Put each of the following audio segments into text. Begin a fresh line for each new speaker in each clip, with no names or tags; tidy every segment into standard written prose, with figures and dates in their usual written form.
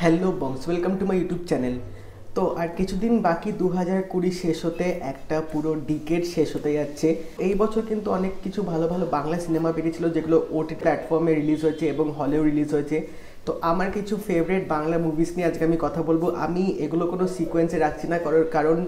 Hello বংস, welcome to my YouTube channel. তো আর কিছুদিন বাকি 2020 শেষ হতে, একটা পুরো ডিকেড শেষ হতে যাচ্ছে। এই বছর কিন্তু অনেক কিছু ভালো ভালো বাংলা সিনেমা বেরিয়েছিল, যেগুলো ওটিটি প্ল্যাটফর্মে রিলিজ হয়েছে এবং হলেও রিলিজ হয়েছে। তো আমার কিছু ফেভারিট বাংলা মুভিস নিয়ে আজকে আমি কথা বলবো। আমি এগুলো কোনো সিকোয়েন্সে রাখছি না, কারণ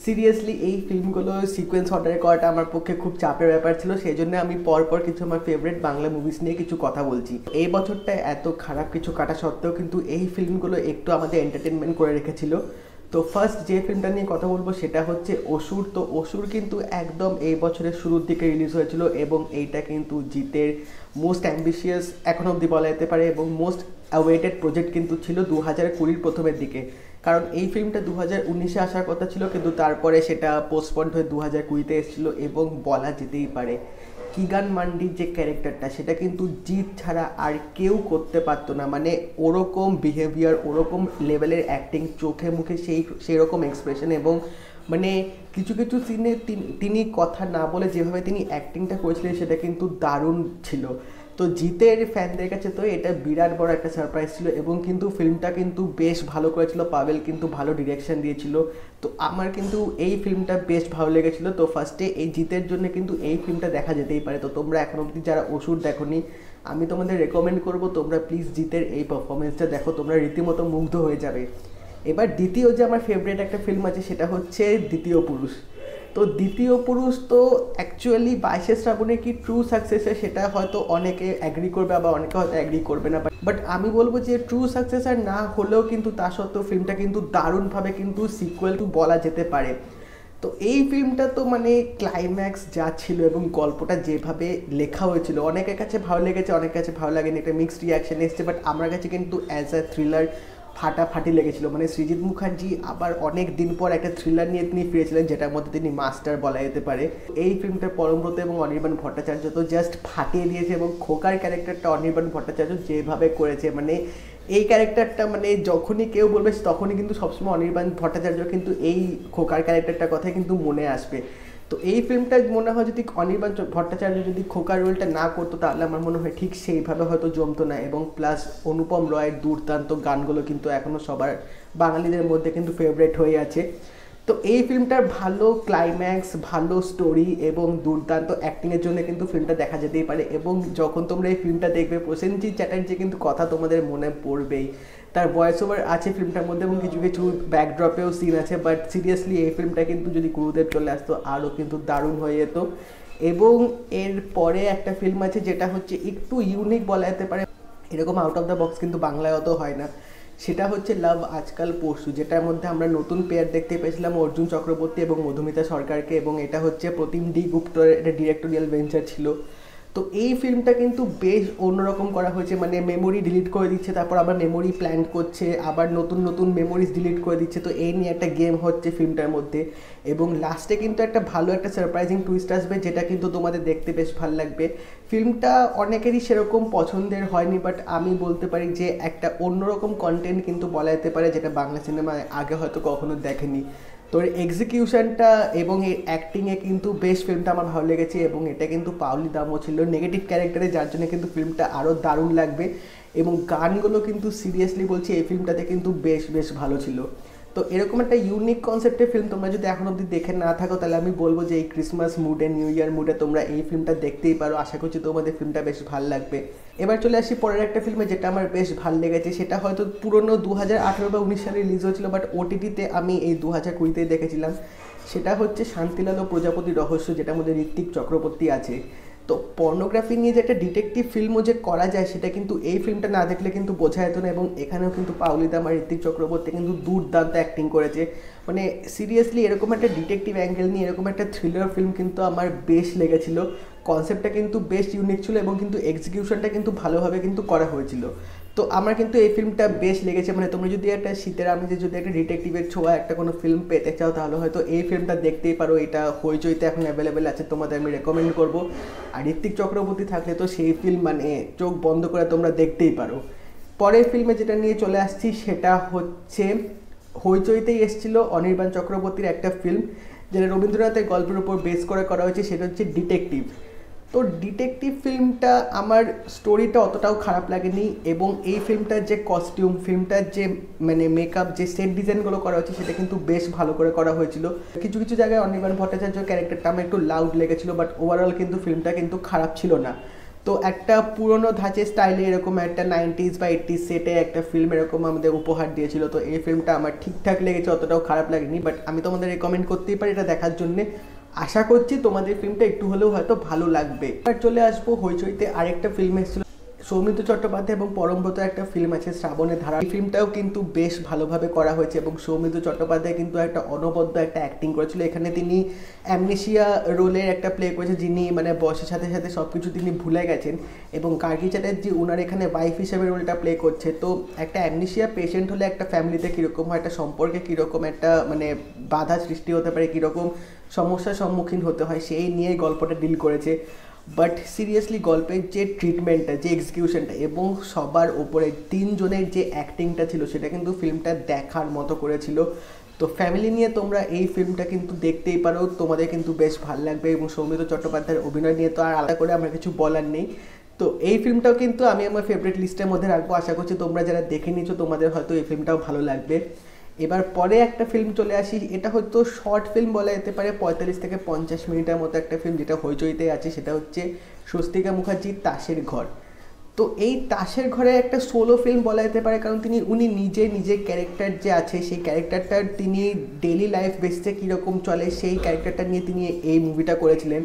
সিরিয়াসলি এই ফিল্মগুলো সিকোয়েন্স অর্ডার করাটা আমার পক্ষে খুব চাপের ব্যাপার ছিল। সেই জন্য আমি পরপর কিছু আমার ফেভারিট বাংলা মুভিস নিয়ে কিছু কথা বলছি। এই বছরটা এত খারাপ কিছু কাটা সত্ত্বেও কিন্তু এই ফিল্মগুলো একটু আমাদের এন্টারটেনমেন্ট করে রেখেছিল। তো ফার্স্ট যে ফিল্মটা নিয়ে কথা বলবো সেটা হচ্ছে অসুর। তো অসুর কিন্তু একদম এই বছরের শুরুর দিকে রিলিজ হয়েছিল এবং এইটা কিন্তু জিতের মোস্ট অ্যাম্বিশিয়াস এখন অবধি বলা যেতে পারে এবং মোস্ট অ্যাওয়েটেড প্রজেক্ট কিন্তু ছিল 2020 প্রথমের দিকে। কারণ এই ফিল্মটা 2019-এ আসার কথা ছিল, কিন্তু তারপরে সেটা পোস্টপন্ড হয়ে 2020-তে এসেছিলো। এবং বলা যেতেই পারে কিগান মান্ডির যে ক্যারেক্টারটা, সেটা কিন্তু জিৎ ছাড়া আর কেউ করতে পারতো না। মানে ওরকম বিহেভিয়ার, ওরকম লেভেলের অ্যাক্টিং, চোখে মুখে সেই রকম এক্সপ্রেশন, এবং মানে কিছু কিছু সিনে তিনি কথা না বলে যেভাবে তিনি অ্যাক্টিংটা করেছিলেন সেটা কিন্তু দারুণ ছিল। তো জিতের ফ্যানদের কাছে তো এটা বিরাট বড় একটা সারপ্রাইজ ছিল এবং কিন্তু ফিল্মটা কিন্তু বেশ ভালো করেছিল। পাভেল কিন্তু ভালো ডিরেকশন দিয়েছিল। তো আমার কিন্তু এই ফিল্মটা বেশ ভালো লেগেছিল। তো ফার্স্টে এই জিতের জন্য কিন্তু এই ফিল্মটা দেখা যেতেই পারে। তো তোমরা এখন অবধি যারা অসুর দেখোনি, আমি তোমাদের রেকমেন্ড করবো তোমরা প্লিজ জিতের এই পারফরমেন্সটা দেখো, তোমরা রীতিমতো মুগ্ধ হয়ে যাবে। এবার দ্বিতীয় যে আমার ফেভারিট একটা ফিল্ম আছে সেটা হচ্ছে দ্বিতীয় পুরুষ। তো দ্বিতীয় পুরুষ তো অ্যাকচুয়ালি 22শে শ্রাবণে কি ট্রু সাকসেসর সেটা হয়তো অনেকে অ্যাগ্রি করবে, আবার অনেকে হয়তো অ্যাগ্রি করবে না। বাট আমি বলবো যে ট্রু সাকসেসর না হলেও কিন্তু তা সত্ত্বেও ফিল্মটা কিন্তু দারুণভাবে কিন্তু সিকুয়েল টু বলা যেতে পারে। তো এই ফিল্মটা তো মানে ক্লাইম্যাক্স যা ছিল এবং গল্পটা যেভাবে লেখা হয়েছিল, অনেকের কাছে ভালো লেগেছে, অনেকের কাছে ভালো লাগেনি, একটা মিক্সড রিয়াকশন এসছে। বাট আমার কাছে কিন্তু অ্যাজ আ থ্রিলার ফাটাফাটি লেগেছিল। মানে সৃজিত মুখার্জি আবার অনেক দিন পর একটা থ্রিলার নিয়ে তিনি ফিরেছিলেন, যেটার মধ্যে তিনি মাস্টার বলা যেতে পারে। এই ফিল্মটা পরমব্রত এবং অনির্বাণ ভট্টাচার্য তো জাস্ট ফাটিয়ে দিয়েছে, এবং খোকার ক্যারেক্টারটা অনির্বাণ ভট্টাচার্য যেভাবে করেছে, মানে এই ক্যারেক্টারটা মানে যখনই কেউ বলবে তখনই কিন্তু সবসময় অনির্বাণ ভট্টাচার্য কিন্তু এই খোকার ক্যারেক্টারটার কথাই কিন্তু মনে আসবে। তো এই ফিল্মটা মনে হয় যদি অনির্বাণ ভট্টাচার্য যদি খোকার রোলটা না করতো তাহলে আমার মনে হয় ঠিক সেইভাবে হয়তো জমতো না। এবং প্লাস অনুপম রয়ের দুর্দান্ত গানগুলো কিন্তু এখনও সবার বাঙালিদের মধ্যে কিন্তু ফেভারেট হয়ে আছে। তো এই ফিল্মটার ভালো ক্লাইম্যাক্স, ভালো স্টোরি এবং দুর্দান্ত অ্যাক্টিংয়ের জন্য কিন্তু ফিল্মটা দেখা যেতেই পারে। এবং যখন তোমরা এই ফিল্মটা দেখবে, প্রসেনজিৎ চ্যাটার্জি কিন্তু কথা তোমাদের মনে পড়বেই। তার ভয়েস ওভার আছে ফিল্মটার মধ্যে এবং কিছু কিছু ব্যাকড্রপেও সিন আছে। বাট সিরিয়াসলি এই ফিল্মটা কিন্তু যদি গুরুদেব চলে আসতো আরও কিন্তু দারুণ হয়ে যেত। এবং এর পরে একটা ফিল্ম আছে যেটা হচ্ছে একটু ইউনিক বলা যেতে পারে, এরকম আউট অফ দ্য বক্স কিন্তু বাংলায় অত হয় না। সেটা হচ্ছে লাভ আজকাল পরশু, যেটার মধ্যে আমরা নতুন পেয়ার দেখতে পেয়েছিলাম অর্জুন চক্রবর্তী এবং মধুমিতা সরকারকে, এবং এটা হচ্ছে প্রতিম ডি গুপ্তর একটা ডিরেক্টোরিয়াল ভেঞ্চার ছিল। তো এই ফিল্মটা কিন্তু বেশ অন্যরকম করা হয়েছে। মানে মেমোরি ডিলিট করে দিচ্ছে, তারপর আবার মেমোরি প্ল্যান করছে, আবার নতুন নতুন মেমোরিজ ডিলিট করে দিচ্ছে। তো এই নিয়ে একটা গেম হচ্ছে ফিল্মটার মধ্যে, এবং লাস্টে কিন্তু একটা ভালো একটা সারপ্রাইজিং টুইস্ট আসবে, যেটা কিন্তু তোমাদের দেখতে বেশ ভালো লাগবে। ফিল্মটা অনেকেরই সেরকম পছন্দের হয়নি, বাট আমি বলতে পারি যে একটা অন্যরকম কন্টেন্ট কিন্তু বলা যেতে পারে, যেটা বাংলা সিনেমায় আগে হয়তো কখনো দেখেনি। তো এক্সিকিউশনটা এবং এই অ্যাক্টিংয়ে কিন্তু বেশ ফিল্মটা আমার ভালো লেগেছে, এবং এটা কিন্তু পাওলি দামও ছিল নেগেটিভ ক্যারেক্টারে, যার জন্য কিন্তু ফিল্মটা আরও দারুণ লাগবে। এবং গানগুলো কিন্তু সিরিয়াসলি বলছি এই ফিল্মটাতে কিন্তু বেশ বেশ ভালো ছিল। তো এরকম একটা ইউনিক কনসেপ্টের ফিল্ম তোমরা যদি এখন অবধি দেখে না থাকো, তাহলে আমি বলবো যে এই ক্রিসমাস মুডে, নিউ ইয়ার মুডে তোমরা এই ফিল্মটা দেখতেই পারো। আশা করছি তোমাদের ফিল্মটা বেশ ভালো লাগবে। এবার চলে আসি পরের একটা ফিল্মে, যেটা আমার বেশ ভালো লেগেছে। সেটা হয়তো পুরনো 2018 বা 19 সালে রিলিজ হয়েছিল, বাট ওটিটিতে আমি এই 2020-তেই দেখেছিলাম। সেটা হচ্ছে শান্তিলাল ও প্রজাপতি রহস্য, যেটার মধ্যে ঋত্বিক চক্রবর্তী আছে। তো পর্নোগ্রাফি নিয়ে যে একটা ডিটেকটিভ ফিল্মও যে করা যায়, সেটা কিন্তু এই ফিল্মটা না দেখলে কিন্তু বোঝা যেত না। এবং এখানেও কিন্তু পাওলি দাম আর ঋত্বিক চক্রবর্তী কিন্তু দুর্দান্ত অ্যাক্টিং করেছে। মানে সিরিয়াসলি এরকম একটা ডিটেকটিভ অ্যাঙ্গেল নিয়ে এরকম একটা থ্রিলার ফিল্ম কিন্তু আমার বেশ লেগেছিল। কনসেপ্টটা কিন্তু বেশ ইউনিক ছিল এবং কিন্তু এক্সিকিউশনটা কিন্তু ভালোভাবে কিন্তু করা হয়েছিল। তো আমার কিন্তু এই ফিল্মটা বেশ লেগেছে। মানে তোমরা যদি একটা শীতের আমেজে যদি একটা ডিটেকটিভের ছোঁয়া একটা কোনো ফিল্ম পেতে চাও, তাহলে হয়তো এই ফিল্মটা দেখতেই পারো। এটা হইচইতে এখন অ্যাভেলেবেল আছে, তোমাদের আমি রেকমেন্ড করবো। আর ঋত্বিক চক্রবর্তী থাকলে তো সেই ফিল্ম মানে চোখ বন্ধ করে তোমরা দেখতেই পারো। পরের ফিল্মে যেটা নিয়ে চলে আসছি সেটা হচ্ছে হইচইতেই এসেছিল অনির্বাণ চক্রবর্তীর একটা ফিল্ম, যেটা রবীন্দ্রনাথের গল্পের উপর বেস করে করা হয়েছে। সেটা হচ্ছে ডিটেকটিভ। তো ডিটেকটিভ ফিল্মটা আমার স্টোরিটা অতটাও খারাপ লাগেনি, এবং এই ফিল্মটার যে কস্টিউম, ফিল্মটার যে মানে মেকআপ, যে সেট ডিজাইনগুলো করা হয়েছে সেটা কিন্তু বেশ ভালো করে করা হয়েছিল। কিছু কিছু জায়গায় অনির্বাণ ভট্টাচার্য ক্যারেক্টারটা আমার একটু লাউড লেগেছিল, বাট ওভারঅল কিন্তু ফিল্মটা কিন্তু খারাপ ছিল না। তো একটা পুরনো ধাঁচের স্টাইলে এরকম একটা 90s বা 80s সেটে একটা ফিল্ম এরকম আমাদের উপহার দিয়েছিল। তো এই ফিল্মটা আমার ঠিকঠাক লেগেছে, অতটাও খারাপ লাগেনি, বাট আমি তোমাদের রেকমেন্ড করতেই পারি এটা দেখার জন্যে। আশা করছি তোমাদের ফিল্মটা একটু হলেও হয়তো ভালো লাগবে। এবার চলে আসবো হইচইতে আরেকটা ফিল্ম এসেছিল, সৌমিত্র চট্টোপাধ্যায় এবং পরমব্রত একটা ফিল্ম আছে শ্রাবণের ধারা। এই ফিল্মটাও কিন্তু বেশ ভালোভাবে করা হয়েছে, এবং সৌমিত্র চট্টোপাধ্যায় কিন্তু একটা অনবদ্য একটা অ্যাক্টিং করেছিল। এখানে তিনি অ্যামনেশিয়া রোলের একটা প্লে করেছে, যিনি মানে বয়সের সাথে সাথে সব কিছু তিনি ভুলে গেছেন, এবং গার্গী চ্যাটার্জি ওনার এখানে ওয়াইফ হিসেবে রোলটা প্লে করছে। তো একটা অ্যামনেশিয়া পেশেন্ট হলে একটা ফ্যামিলিতে কীরকম হয়, একটা সম্পর্কে কীরকম একটা মানে বাধা সৃষ্টি হতে পারে, কীরকম সমস্যার সম্মুখীন হতে হয়, সেই নিয়ে গল্পটা ডিল করেছে। বাট সিরিয়াসলি গল্পের যে ট্রিটমেন্টটা, যে এক্সিকিউশনটা, এবং সবার ওপরে তিনজনের যে অ্যাক্টিংটা ছিল সেটা কিন্তু ফিল্মটা দেখার মতো করেছিল। তো ফ্যামিলি নিয়ে তোমরা এই ফিল্মটা কিন্তু দেখতেই পারো, তোমাদের কিন্তু বেশ ভালো লাগবে। এবং সৌমিত্র চট্টোপাধ্যায়ের অভিনয় নিয়ে তো আর আলাদা করে আমার কিছু বলার নেই। তো এই ফিল্মটাও কিন্তু আমি আমার ফেভারিট লিস্টের মধ্যে রাখবো। আশা করছি তোমরা যারা দেখে নিচ্ছ তোমাদের হয়তো এই ফিল্মটাও ভালো লাগবে। এবার পরে একটা ফিল্ম চলে আসি, এটা হয়তো শর্ট ফিল্ম বলা যেতে পারে, 45 থেকে 50 মিনিটের মতো একটা ফিল্ম, যেটা হইচইতে আছে। সেটা হচ্ছে স্বস্তিকা মুখার্জির তাসের ঘর। তো এই তাসের ঘরে একটা সোলো ফিল্ম বলা যেতে পারে, কারণ উনি নিজের ক্যারেক্টার যে আছে সেই ক্যারেক্টারটার তিনি ডেইলি লাইফ বেসে কীরকম চলে সেই ক্যারেক্টারটা নিয়ে তিনি এই মুভিটা করেছিলেন।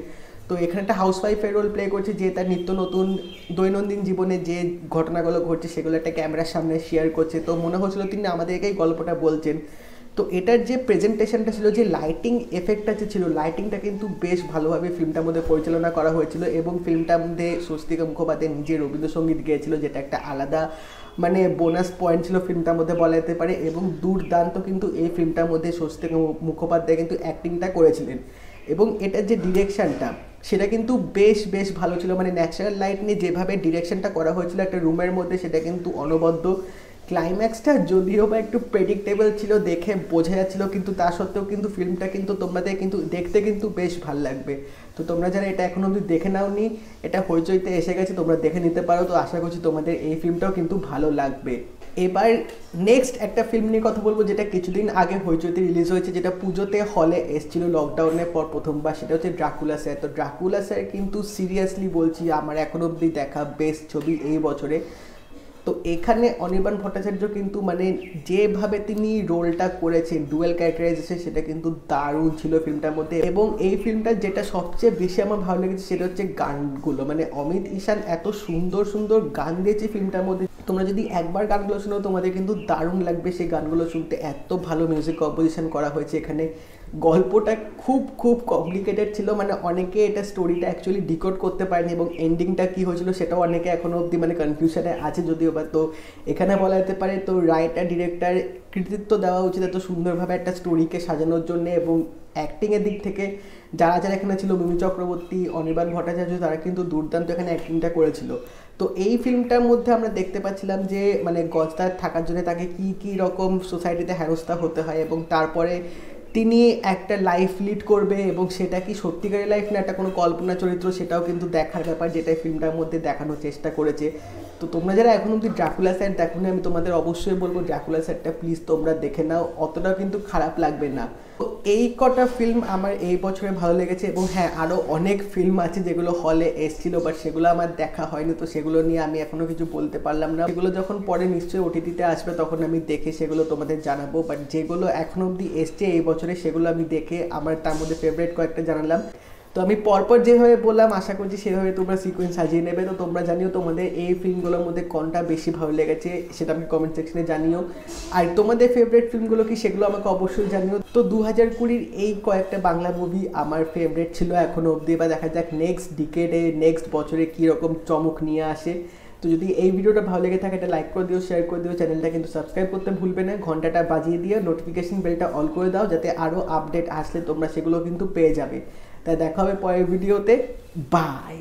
তো এখানে একটা হাউসওয়াইফের রোল প্লে করছে, যে তার নিত্য নতুন দৈনন্দিন জীবনে যে ঘটনাগুলো ঘটছে সেগুলো একটা ক্যামেরার সামনে শেয়ার করছে। তো মনে হচ্ছিল তিনি আমাদেরকেই গল্পটা বলছেন। তো এটার যে প্রেজেন্টেশনটা ছিল, যে লাইটিং এফেক্টটা যে ছিল, লাইটিংটা কিন্তু বেশ ভালোভাবে ফিল্মটার মধ্যে পরিচালনা করা হয়েছিল, এবং ফিল্মটার মধ্যে স্বস্তিকা মুখোপাধ্যায় নিজে রবীন্দ্রসঙ্গীত গেয়েছিল, যেটা একটা আলাদা মানে বোনাস পয়েন্ট ছিল ফিল্মটার মধ্যে বলা যেতে পারে। এবং দুর্দান্ত কিন্তু এই ফিল্মটার মধ্যে স্বস্তিকা মুখোপাধ্যায় কিন্তু অ্যাক্টিংটা করেছিলেন। এবং এটার যে ডিরেকশানটা সেটা কিন্তু বেশ ভালো ছিল, মানে ন্যাচারাল লাইট নিয়ে যেভাবে ডিরেকশনটা করা হয়েছিল একটা রুমের মধ্যে, সেটা কিন্তু অনবদ্য। ক্লাইম্যাক্সটা যদিও বা একটু প্রেডিক্টেবল ছিল, দেখে বোঝা যাচ্ছিল, কিন্তু তা সত্ত্বেও কিন্তু ফিল্মটা কিন্তু তোমাদের কিন্তু দেখতে কিন্তু বেশ ভালো লাগবে। তো তোমরা যারা এটা এখন অবধি দেখে নাওনি, এটা হইচইতে এসে গেছে, তোমরা দেখে নিতে পারো। তো আশা করছি তোমাদের এই ফিল্মটাও কিন্তু ভালো লাগবে। এবার নেক্সট একটা ফিল্ম নিয়ে কথা বলবো, যেটা কিছুদিন আগে হইচইতে রিলিজ হয়েছে, যেটা পুজোতে হলে এসেছিল লকডাউনের পর প্রথমবার, সেটা হচ্ছে ড্রাকুলা স্যার। তো ড্রাকুলা স্যার কিন্তু সিরিয়াসলি বলছি আমার এখন অবধি দেখা বেস্ট ছবি এই বছরে। তো এখানে অনির্বাণ ভট্টাচার্য কিন্তু মানে যেভাবে তিনি রোলটা করেছেন, ডুয়েল ক্যারেক্টারাইজেশন, সেটা কিন্তু দারুণ ছিল ফিল্মটার মধ্যে। এবং এই ফিল্মটার যেটা সবচেয়ে বেশি আমার ভালো লেগেছে সেটা হচ্ছে গানগুলো, মানে অমিত ঈশান এত সুন্দর সুন্দর গান দিয়েছে ফিল্মটার মধ্যে। তোমরা যদি একবার গানগুলো শোনো তোমাদের কিন্তু দারুণ লাগবে সেই গানগুলো শুনতে, এত ভালো মিউজিক কম্পোজিশন করা হয়েছে এখানে। গল্পটা খুব কমপ্লিকেটেড ছিল, মানে অনেকে এটা স্টোরিটা অ্যাকচুয়ালি ডিকোড করতে পারেনি, এবং এন্ডিংটা কী হয়েছিল সেটাও অনেকে এখনও অবধি মানে কনফিউশনে আছে যদিও বা। তো এখানে বলা যেতে পারে তো রাইটার ডিরেক্টর কৃতিত্ব দেওয়া উচিত এত সুন্দরভাবে একটা স্টোরিকে সাজানোর জন্য। এবং অ্যাক্টিংয়ের দিক থেকে যারা এখানে ছিল, মিমি চক্রবর্তী, অনির্বাণ ভট্টাচার্য, তারা কিন্তু দুর্দান্ত এখানে অ্যাক্টিংটা করেছিল। তো এই ফিল্মটার মধ্যে আমরা দেখতে পাচ্ছিলাম যে মানে গজদার থাকার জন্য তাকে কী রকম সোসাইটিতে হেনস্থা হতে হয়, এবং তারপরে তিনি একটা লাইফ লিড করবে, এবং সেটা কি সত্যিকারের লাইফ না একটা কোনো কল্পনা চরিত্র, সেটাও কিন্তু দেখার ব্যাপার, যেটা ফিল্মটার মধ্যে দেখানোর চেষ্টা করেছে। তো তোমরা যারা এখন অবধি ড্রাকুলা স্যার দেখো না, আমি তোমাদের অবশ্যই বলবো ড্রাকুলা স্যারটা প্লিজ তোমরা দেখে নাও, অতটাও কিন্তু খারাপ লাগবে না। তো এই কটা ফিল্ম আমার এই বছরে ভালো লেগেছে। এবং হ্যাঁ, আরও অনেক ফিল্ম আছে যেগুলো হলে এসেছিলো, বাট সেগুলো আমার দেখা হয়নি, তো সেগুলো নিয়ে আমি এখনও কিছু বলতে পারলাম না। সেগুলো যখন পরে নিশ্চয়ই ওটিটিতে আসবে তখন আমি দেখে সেগুলো তোমাদের জানাবো। বাট যেগুলো এখন অবধি এসছে এই বছরে সেগুলো আমি দেখে আমার তার মধ্যে ফেভারিট কয়েকটা জানালাম। তো আমি পরপর যেভাবে বললাম আশা করছি সেভাবে তোমরা সিকোয়েন্স সাজিয়ে নেবে। তো তোমরা জানিও তোমাদের এই ফিল্মগুলোর মধ্যে কোনটা বেশি ভালো লেগেছে, সেটা আমি কমেন্ট সেকশনে জানিও। আর তোমাদের ফেভারিট ফিল্মগুলো কি সেগুলো আমাকে অবশ্যই জানিও। তো 2020 এই কয়েকটা বাংলা মুভি আমার ফেভারিট ছিল এখনও অবধি। বা দেখা যাক নেক্সট ডিকেডে, নেক্সট বছরে কীরকম চমক নিয়ে আসে। তো যদি এই ভিডিওটা ভালো লেগে থাকে এটা লাইক করে দিও, শেয়ার করে দিও, চ্যানেলটা কিন্তু সাবস্ক্রাইব করতে ভুলবে না, ঘন্টাটা বাজিয়ে দিয়ে নোটিফিকেশন বেলটা অল করে দাও, যাতে আরও আপডেট আসলে তোমরা সেগুলো কিন্তু পেয়ে যাবে। তাই দেখা হবে পরের ভিডিওতে, বাই।